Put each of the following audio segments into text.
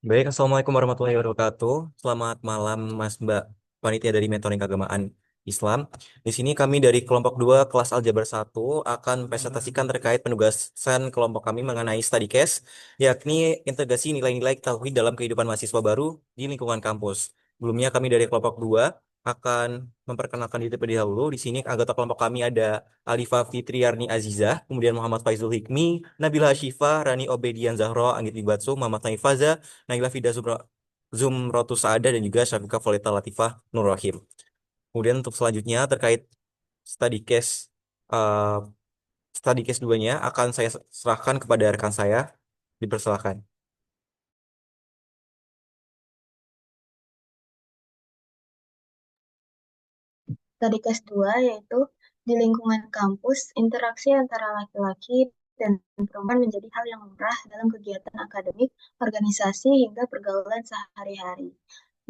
Baik, Assalamualaikum warahmatullahi wabarakatuh. Selamat malam, Mas Mbak Panitia dari Mentoring Keagamaan Islam. Di sini kami dari kelompok 2 kelas Aljabar 1 akan presentasikan terkait penugasan kelompok kami mengenai study case, yakni integrasi nilai-nilai tauhid dalam kehidupan mahasiswa baru di lingkungan kampus. Sebelumnya kami dari kelompok 2 akan memperkenalkan diri terlebih dahulu. Di sini anggota kelompok kami ada Alifa Fitriarni Azizah, kemudian Muhammad Faizul Hikmi, Nabila Syifa, Rani Obedian Zahro, Anggit Bibatsu, Muhammad Naif Faza, Naila Fida Zumrotu Saada, dan juga Syafika Volita Latifah Nur Rahim. Kemudian untuk selanjutnya terkait study case eh, study case duanya akan saya serahkan kepada rekan saya. Dipersilakan. Tadi kelas 2 yaitu di lingkungan kampus, interaksi antara laki-laki dan perempuan menjadi hal yang lumrah dalam kegiatan akademik, organisasi, hingga pergaulan sehari-hari.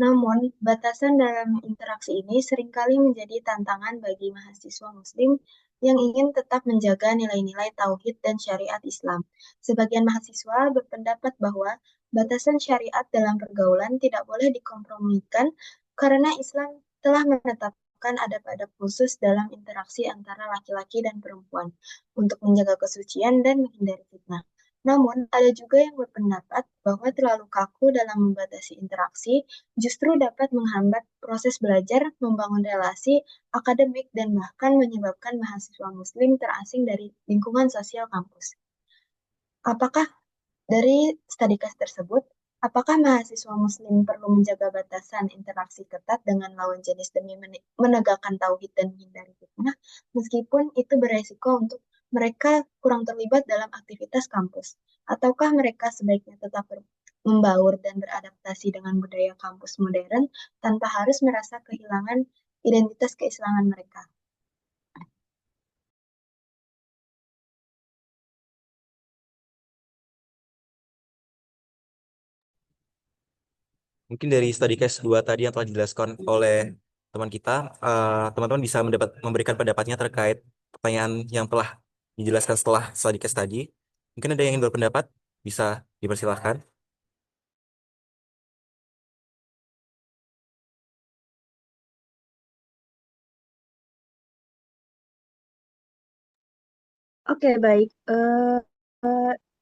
Namun, batasan dalam interaksi ini seringkali menjadi tantangan bagi mahasiswa Muslim yang ingin tetap menjaga nilai-nilai tauhid dan syariat Islam. Sebagian mahasiswa berpendapat bahwa batasan syariat dalam pergaulan tidak boleh dikompromikan karena Islam telah menetapkan adab-adab khusus dalam interaksi antara laki-laki dan perempuan untuk menjaga kesucian dan menghindari fitnah. Namun, ada juga yang berpendapat bahwa terlalu kaku dalam membatasi interaksi justru dapat menghambat proses belajar, membangun relasi akademik, dan bahkan menyebabkan mahasiswa Muslim terasing dari lingkungan sosial kampus. Apakah dari studi case tersebut, apakah mahasiswa Muslim perlu menjaga batasan interaksi ketat dengan lawan jenis demi menegakkan tauhid dan menghindari fitnah, meskipun itu beresiko untuk mereka kurang terlibat dalam aktivitas kampus? Ataukah mereka sebaiknya tetap membaur dan beradaptasi dengan budaya kampus modern tanpa harus merasa kehilangan identitas keislaman mereka? Mungkin dari study case 2 tadi yang telah dijelaskan oleh teman kita, teman-teman bisa memberikan pendapatnya terkait pertanyaan yang telah dijelaskan setelah study case tadi. Mungkin ada yang ingin berpendapat, bisa dipersilahkan. Oke, baik.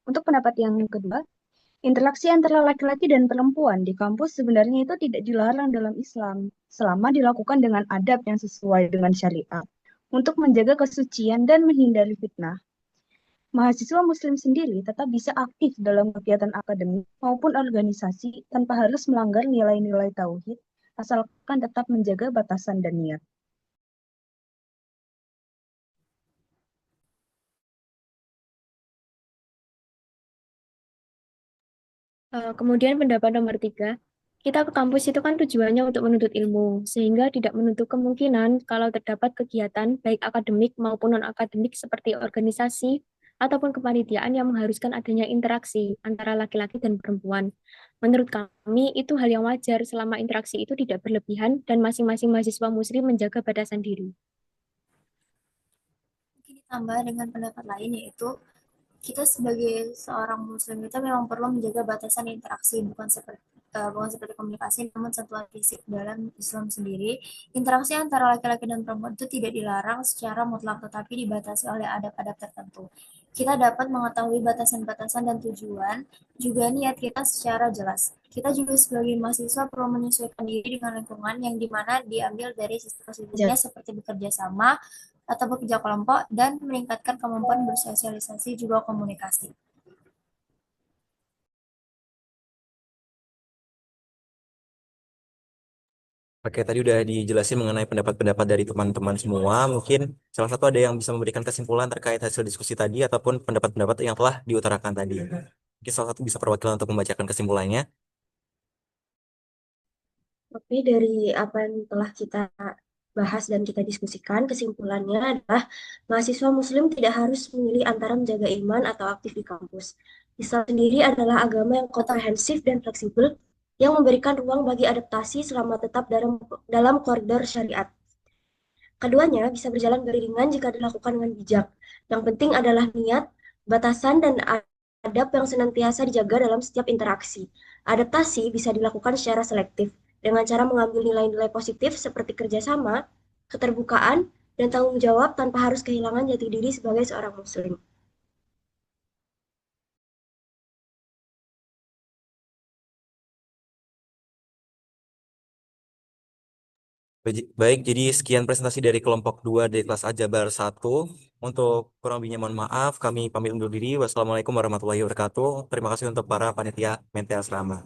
Untuk pendapat yang kedua, interaksi antara laki-laki dan perempuan di kampus sebenarnya itu tidak dilarang dalam Islam, selama dilakukan dengan adab yang sesuai dengan syariat, untuk menjaga kesucian dan menghindari fitnah. Mahasiswa Muslim sendiri tetap bisa aktif dalam kegiatan akademik maupun organisasi tanpa harus melanggar nilai-nilai tauhid, asalkan tetap menjaga batasan dan niat. Kemudian pendapat nomor tiga, kita ke kampus itu kan tujuannya untuk menuntut ilmu, sehingga tidak menutup kemungkinan kalau terdapat kegiatan baik akademik maupun non-akademik seperti organisasi ataupun kepanitiaan yang mengharuskan adanya interaksi antara laki-laki dan perempuan. Menurut kami, itu hal yang wajar selama interaksi itu tidak berlebihan dan masing-masing mahasiswa muslim menjaga batasan diri. Mungkin ditambah dengan pendapat lain yaitu kita sebagai seorang muslim kita memang perlu menjaga batasan interaksi bukan seperti komunikasi namun sentuhan fisik dalam Islam sendiri. Interaksi antara laki-laki dan perempuan itu tidak dilarang secara mutlak tetapi dibatasi oleh adab-adab tertentu. Kita dapat mengetahui batasan-batasan dan tujuan juga niat kita secara jelas. Kita juga sebagai mahasiswa perlu menyesuaikan diri dengan lingkungan yang dimana diambil dari sisi positifnya seperti bekerja sama atau bekerja kelompok dan meningkatkan kemampuan bersosialisasi juga komunikasi. Oke, tadi udah dijelasin mengenai pendapat-pendapat dari teman-teman semua. Mungkin salah satu ada yang bisa memberikan kesimpulan terkait hasil diskusi tadi ataupun pendapat-pendapat yang telah diutarakan tadi. Mungkin salah satu bisa perwakilan untuk membacakan kesimpulannya. Oke, dari apa yang telah kita bahas dan kita diskusikan, kesimpulannya adalah mahasiswa Muslim tidak harus memilih antara menjaga iman atau aktif di kampus. Islam sendiri adalah agama yang komprehensif dan fleksibel yang memberikan ruang bagi adaptasi selama tetap dalam koridor syariat. Keduanya bisa berjalan beriringan jika dilakukan dengan bijak. Yang penting adalah niat, batasan, dan adab yang senantiasa dijaga dalam setiap interaksi. Adaptasi bisa dilakukan secara selektif dengan cara mengambil nilai-nilai positif seperti kerjasama, keterbukaan, dan tanggung jawab tanpa harus kehilangan jati diri sebagai seorang muslim. Baik, jadi sekian presentasi dari kelompok 2 dari kelas Aljabar 1. Untuk kurang lebihnya mohon maaf, kami pamit undur diri. Wassalamualaikum warahmatullahi wabarakatuh. Terima kasih untuk para panitia Mente Asrama.